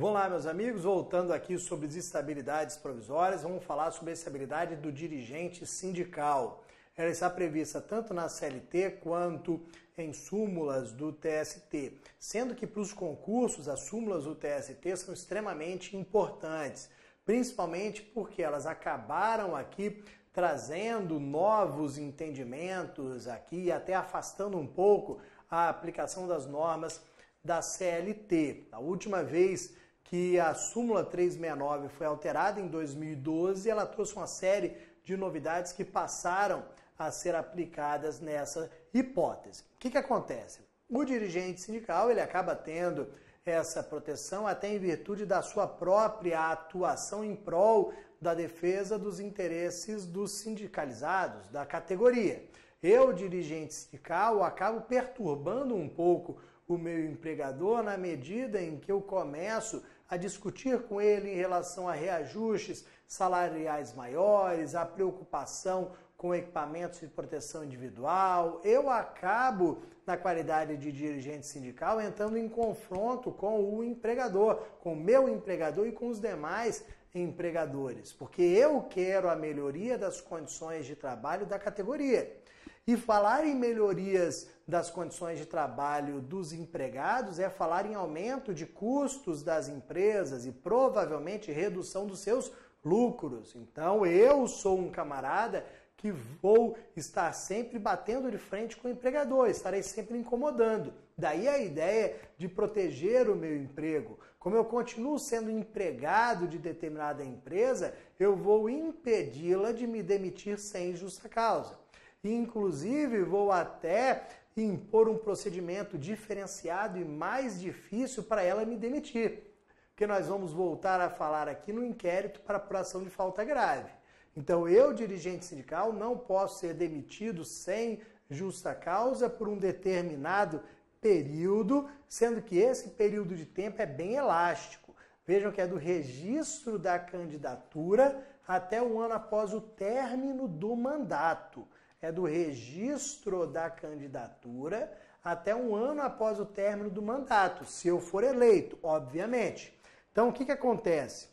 Vamos lá, meus amigos, voltando aqui sobre desestabilidades provisórias, vamos falar sobre a estabilidade do dirigente sindical. Ela está prevista tanto na CLT quanto em súmulas do TST, sendo que para os concursos as súmulas do TST são extremamente importantes, principalmente porque elas acabaram aqui trazendo novos entendimentos aqui, até afastando um pouco a aplicação das normas da CLT. A última vez que a súmula 369 foi alterada em 2012, ela trouxe uma série de novidades que passaram a ser aplicadas nessa hipótese. O que acontece? O dirigente sindical ele acaba tendo essa proteção até em virtude da sua própria atuação em prol da defesa dos interesses dos sindicalizados, da categoria. Eu, dirigente sindical, acabo perturbando um pouco o meu empregador na medida em que eu começo a discutir com ele em relação a reajustes salariais maiores, a preocupação com equipamentos de proteção individual. Eu acabo, na qualidade de dirigente sindical, entrando em confronto com o empregador, com o meu empregador e com os demais empregadores, porque eu quero a melhoria das condições de trabalho da categoria. E falar em melhorias das condições de trabalho dos empregados é falar em aumento de custos das empresas e provavelmente redução dos seus lucros. Então eu sou um camarada que vou estar sempre batendo de frente com o empregador, estarei sempre incomodando. Daí a ideia de proteger o meu emprego. Como eu continuo sendo empregado de determinada empresa, eu vou impedi-la de me demitir sem justa causa. Inclusive, vou até impor um procedimento diferenciado e mais difícil para ela me demitir. Porque nós vamos voltar a falar aqui no inquérito para apuração de falta grave. Então, eu, dirigente sindical, não posso ser demitido sem justa causa por um determinado período, sendo que esse período de tempo é bem elástico. Vejam que é do registro da candidatura até um ano após o término do mandato. É do registro da candidatura até um ano após o término do mandato, se eu for eleito, obviamente. Então, o que acontece?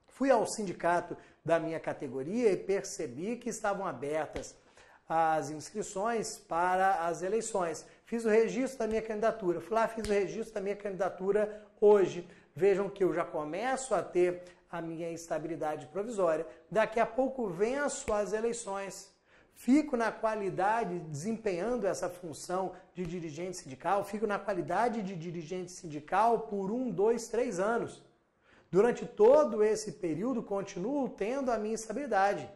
Fui ao sindicato da minha categoria e percebi que estavam abertas as inscrições para as eleições. Fiz o registro da minha candidatura. Fui lá, fiz o registro da minha candidatura hoje. Vejam que eu já começo a ter a minha estabilidade provisória. Daqui a pouco venço as eleições. Fico na qualidade, desempenhando essa função de dirigente sindical, fico na qualidade de dirigente sindical por 1, 2, 3 anos. Durante todo esse período, continuo tendo a minha estabilidade.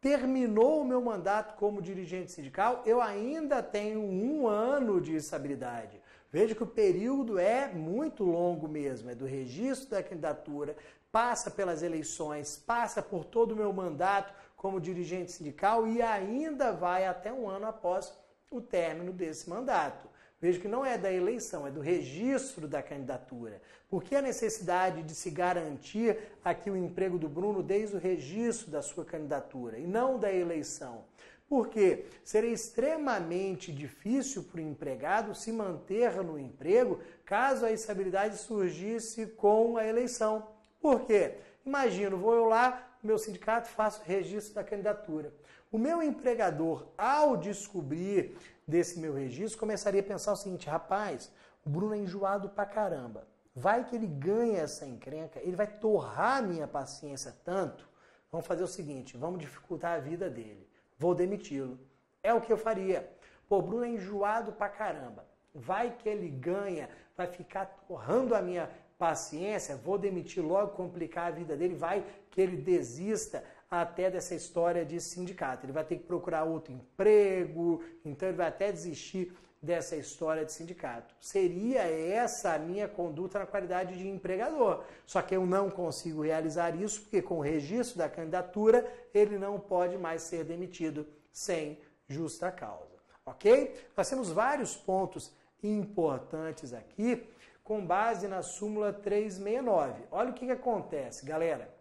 Terminou o meu mandato como dirigente sindical, eu ainda tenho 1 ano de estabilidade. Veja que o período é muito longo mesmo, é do registro da candidatura, passa pelas eleições, passa por todo o meu mandato como dirigente sindical e ainda vai até 1 ano após o término desse mandato. Veja que não é da eleição, é do registro da candidatura. Por que a necessidade de se garantir aqui o emprego do Bruno desde o registro da sua candidatura e não da eleição? Porque seria extremamente difícil para o empregado se manter no emprego caso a instabilidade surgisse com a eleição. Por quê? Imagino, vou eu lá, meu sindicato, faço o registro da candidatura. O meu empregador, ao descobrir desse meu registro, começaria a pensar o seguinte: rapaz, o Bruno é enjoado pra caramba. Vai que ele ganha essa encrenca, ele vai torrar a minha paciência tanto. Vamos fazer o seguinte, vamos dificultar a vida dele. Vou demiti-lo. É o que eu faria. Pô, o Bruno é enjoado pra caramba. Vai que ele ganha, vai ficar torrando a minha paciência, vou demitir logo, complicar a vida dele, vai que ele desista até dessa história de sindicato. Ele vai ter que procurar outro emprego, então ele vai até desistir dessa história de sindicato. Seria essa a minha conduta na qualidade de empregador. Só que eu não consigo realizar isso porque com o registro da candidatura ele não pode mais ser demitido sem justa causa. Ok? Nós temos vários pontos importantes aqui com base na súmula 369. Olha o que acontece, galera.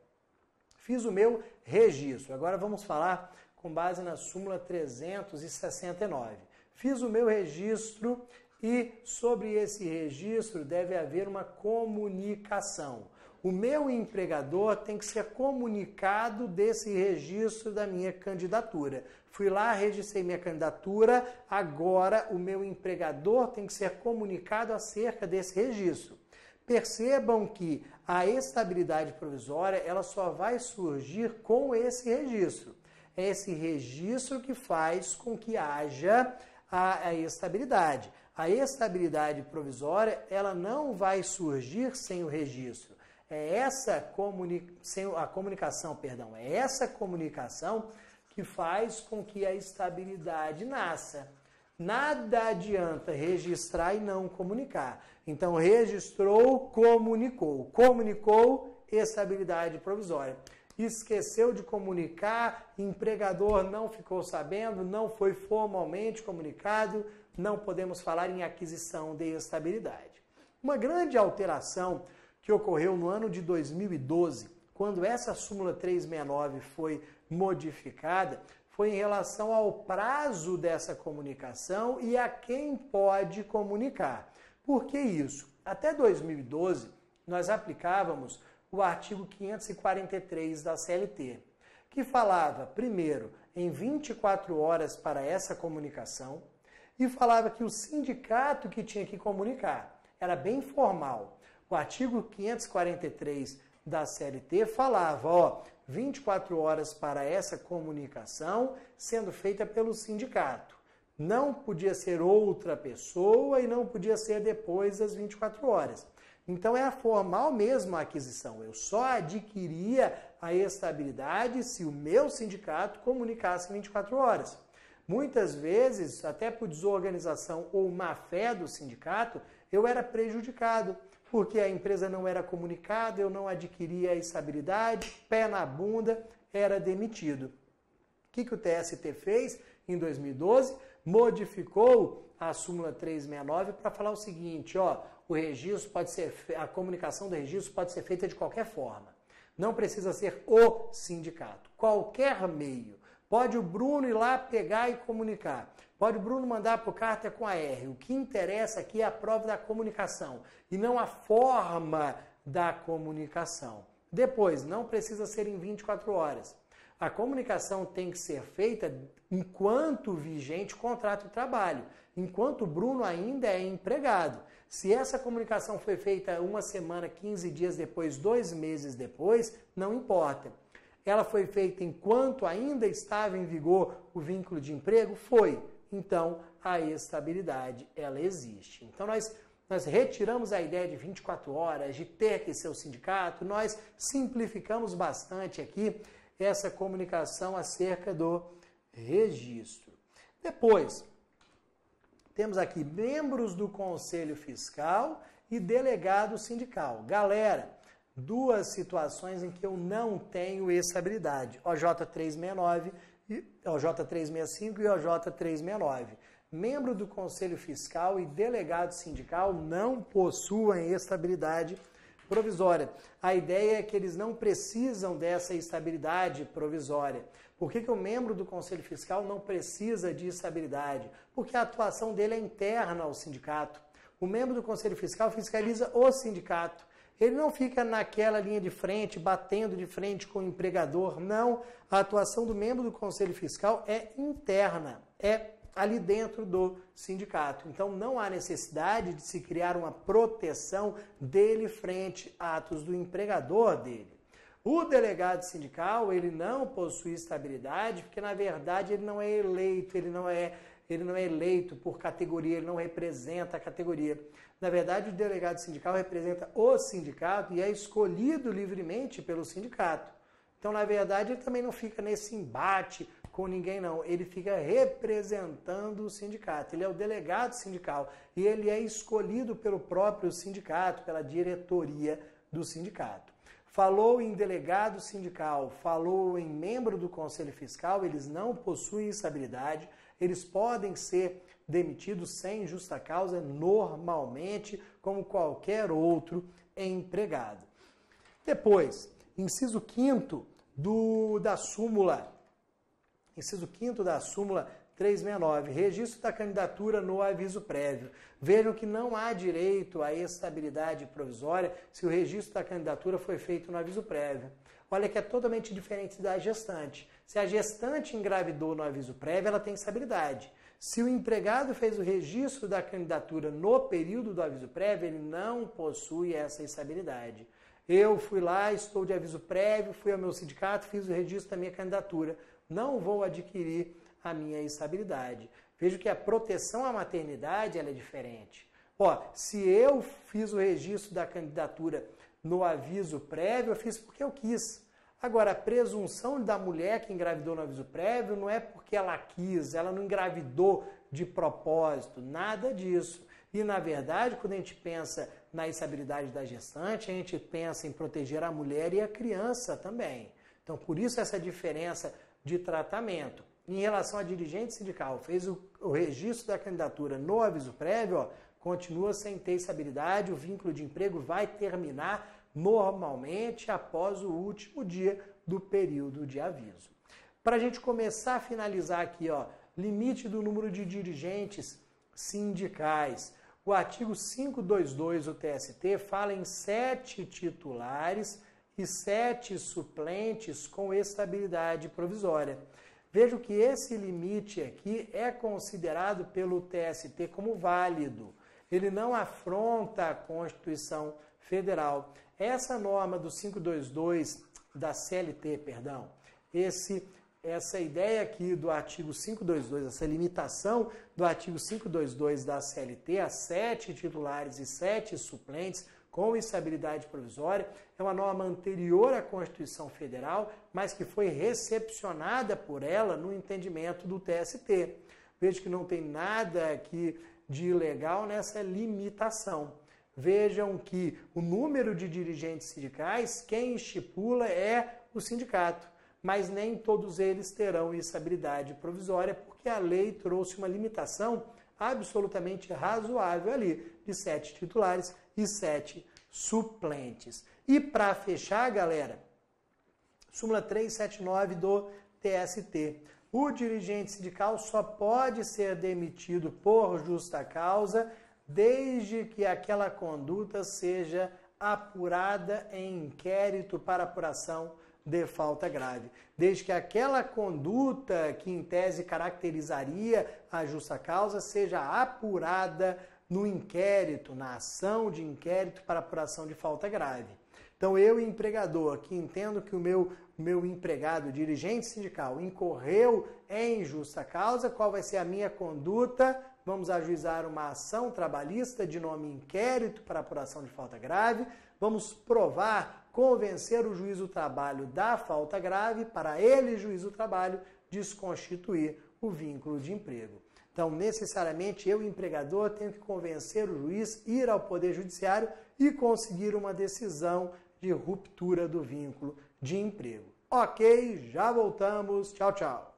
Fiz o meu registro. Agora vamos falar com base na súmula 369. Fiz o meu registro e sobre esse registro deve haver uma comunicação. O meu empregador tem que ser comunicado desse registro da minha candidatura. Fui lá, registrei minha candidatura, agora o meu empregador tem que ser comunicado acerca desse registro. Percebam que a estabilidade provisória ela só vai surgir com esse registro. É esse registro que faz com que haja a estabilidade. A estabilidade provisória ela não vai surgir sem o registro. É essa comunicação que faz com que a estabilidade nasça. Nada adianta registrar e não comunicar. Então, registrou, comunicou. Comunicou, estabilidade provisória. Esqueceu de comunicar, empregador não ficou sabendo, não foi formalmente comunicado, não podemos falar em aquisição de estabilidade. Uma grande alteração que ocorreu no ano de 2012, quando essa súmula 369 foi modificada, foi em relação ao prazo dessa comunicação e a quem pode comunicar. Por que isso? Até 2012, nós aplicávamos o artigo 543 da CLT, que falava, primeiro, em 24 horas para essa comunicação, e falava que o sindicato que tinha que comunicar. Era bem formal. O artigo 543 da CLT falava, 24 horas para essa comunicação sendo feita pelo sindicato. Não podia ser outra pessoa e não podia ser depois das 24 horas. Então é formal mesmo a aquisição. Eu só adquiria a estabilidade se o meu sindicato comunicasse em 24 horas. Muitas vezes, até por desorganização ou má fé do sindicato, eu era prejudicado, porque a empresa não era comunicada, eu não adquiria a estabilidade, pé na bunda, era demitido. O que o TST fez em 2012? Modificou a súmula 369 para falar o seguinte, o registro pode ser, a comunicação do registro pode ser feita de qualquer forma. Não precisa ser o sindicato. Qualquer meio. Pode o Bruno ir lá pegar e comunicar. Pode o Bruno mandar por carta com a R. O que interessa aqui é a prova da comunicação e não a forma da comunicação. Depois, não precisa ser em 24 horas. A comunicação tem que ser feita enquanto vigente o contrato de trabalho, enquanto o Bruno ainda é empregado. Se essa comunicação foi feita uma semana, 15 dias depois, 2 meses depois, não importa. Ela foi feita enquanto ainda estava em vigor o vínculo de emprego? Foi. Então, a estabilidade, ela existe. Então, nós retiramos a ideia de 24 horas, de ter que ser o sindicato, nós simplificamos bastante aqui essa comunicação acerca do registro. Depois, temos aqui membros do Conselho Fiscal e delegado sindical. Galera, 2 situações em que eu não tenho estabilidade, OJ 369, OJ 365 e OJ 369. Membro do Conselho Fiscal e delegado sindical não possuem estabilidade provisória. A ideia é que eles não precisam dessa estabilidade provisória. Por que o membro do Conselho Fiscal não precisa de estabilidade? Porque a atuação dele é interna ao sindicato. O membro do Conselho Fiscal fiscaliza o sindicato. Ele não fica naquela linha de frente, batendo de frente com o empregador. Não, a atuação do membro do Conselho Fiscal é interna, é ali dentro do sindicato. Então, não há necessidade de se criar uma proteção dele frente a atos do empregador dele. O delegado sindical, ele não possui estabilidade, porque, na verdade, ele não é eleito, ele não é eleito por categoria, ele não representa a categoria. Na verdade, o delegado sindical representa o sindicato e é escolhido livremente pelo sindicato. Então, na verdade, ele também não fica nesse embate com ninguém, não. Ele fica representando o sindicato. Ele é o delegado sindical e ele é escolhido pelo próprio sindicato, pela diretoria do sindicato. Falou em delegado sindical, falou em membro do Conselho Fiscal, eles não possuem estabilidade, eles podem ser demitidos sem justa causa, normalmente, como qualquer outro empregado. Depois, inciso 5º da súmula, 369, registro da candidatura no aviso prévio. Vejam que não há direito à estabilidade provisória se o registro da candidatura foi feito no aviso prévio. Olha que é totalmente diferente da gestante. Se a gestante engravidou no aviso prévio, ela tem estabilidade. Se o empregado fez o registro da candidatura no período do aviso prévio, ele não possui essa estabilidade. Eu fui lá, estou de aviso prévio, fui ao meu sindicato, fiz o registro da minha candidatura. Não vou adquirir a minha estabilidade. Vejo que a proteção à maternidade ela é diferente. Se eu fiz o registro da candidatura no aviso prévio, eu fiz porque eu quis. Agora, a presunção da mulher que engravidou no aviso prévio não é porque ela quis, ela não engravidou de propósito, nada disso. E, na verdade, quando a gente pensa na estabilidade da gestante, a gente pensa em proteger a mulher e a criança também. Então, por isso essa diferença de tratamento. Em relação à dirigente sindical, fez o registro da candidatura no aviso prévio, continua sem ter estabilidade, o vínculo de emprego vai terminar normalmente após o último dia do período de aviso. Para a gente começar a finalizar aqui, limite do número de dirigentes sindicais. O artigo 522 do TST fala em 7 titulares e 7 suplentes com estabilidade provisória. Vejo que esse limite aqui é considerado pelo TST como válido. Ele não afronta a Constituição Federal. Essa norma do 522 da CLT, essa ideia aqui do artigo 522, essa limitação do artigo 522 da CLT a 7 titulares e 7 suplentes com estabilidade provisória, é uma norma anterior à Constituição Federal, mas que foi recepcionada por ela no entendimento do TST. Vejo que não tem nada aqui de ilegal nessa limitação. Vejam que o número de dirigentes sindicais, quem estipula é o sindicato, mas nem todos eles terão estabilidade provisória, porque a lei trouxe uma limitação absolutamente razoável ali, de 7 titulares e 7 suplentes. E para fechar, galera, súmula 379 do TST. O dirigente sindical só pode ser demitido por justa causa desde que aquela conduta seja apurada em inquérito para apuração de falta grave. Desde que aquela conduta que em tese caracterizaria a justa causa seja apurada no inquérito, na ação de inquérito para apuração de falta grave. Então eu, empregador, que entendo que o meu empregado, dirigente sindical, incorreu em justa causa, qual vai ser a minha conduta? Vamos ajuizar uma ação trabalhista de nome inquérito para apuração de falta grave. Vamos provar, convencer o juiz do trabalho da falta grave para ele, juiz do trabalho, desconstituir o vínculo de emprego. Então, necessariamente, eu, empregador, tenho que convencer o juiz, ir ao Poder Judiciário e conseguir uma decisão de ruptura do vínculo de emprego. Ok, já voltamos. Tchau, tchau.